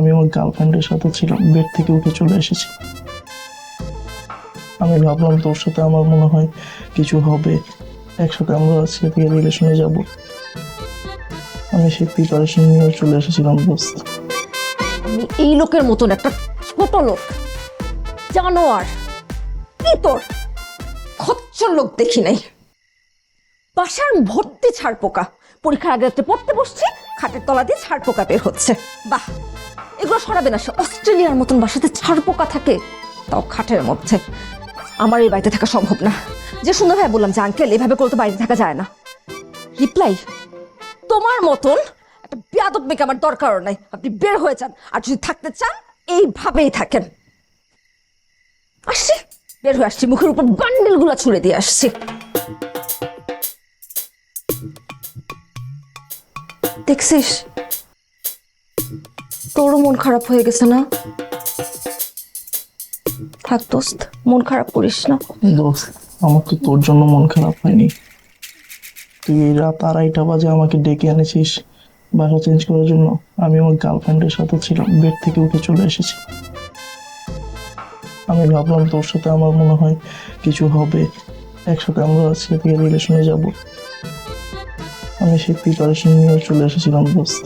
আমি আমার গার্লফ্রেন্ডের সাথে ছিলাম, বেড থেকে উঠে চলে এসেছি। আমি ভাবলাম তোর সাথে আমার মনে হয় কিছু হবে, একসাথে আমরা আজকে থেকে রিলেশনে যাব। আমি সেই প্রিপারেশন নিয়ে চলে এসেছিলাম দোস্ত। আমি এই লোকের মতন একটা ছোট লোক, জানোয়ার, কি তোর খচ্চর লোক দেখি নাই। বাসার ভর্তি ছাড় পোকা, পরীক্ষার আগে রাত্রে পড়তে বসছি, খাটের তলা দিয়ে ছাড় পোকা বের হচ্ছে। বাহ, এগুলো সরাবে না। সে অস্ট্রেলিয়ার মতন বাসাতে ছাড় পোকা থাকে, তাও খাটের মধ্যে। আমার এই বাড়িতে থাকা সম্ভব না। যে সুন্দর ভাই বললাম যে আঙ্কেল এভাবে করে তো বাড়িতে থাকা যায় না। রিপ্লাই, তোমার মতন একটা বেয়াদব মেয়েকে আমার দরকারও নাই। আপনি বের হয়ে যান, আর যদি থাকতে চান এইভাবেই থাকেন। আসছি, বের হয়ে আসছি, মুখের উপর বান্ডেল গুলা ছুড়ে দিয়ে আসছি। দেখছিস, তোরও মন খারাপ হয়ে গেছে না? থাক দোস্ত, মন খারাপ করিস না। দোস্ত, আমার তো তোর জন্য মন খারাপ হয়নি। তুই এই রাত 2:30 বাজে আমাকে ডেকে এনেছিস বাসা চেঞ্জ করার জন্য। আমি আমার গার্লফ্রেন্ডের সাথে ছিলাম, বেড থেকে উঠে চলে এসেছি। আমি ভাবলাম তোর সাথে আমার মনে হয় কিছু হবে, একসাথে আমরা আজকে থেকে রিলেশনে যাব। আমি সেই প্রিপারেশন নিয়ে চলে এসেছিলাম দোস্ত।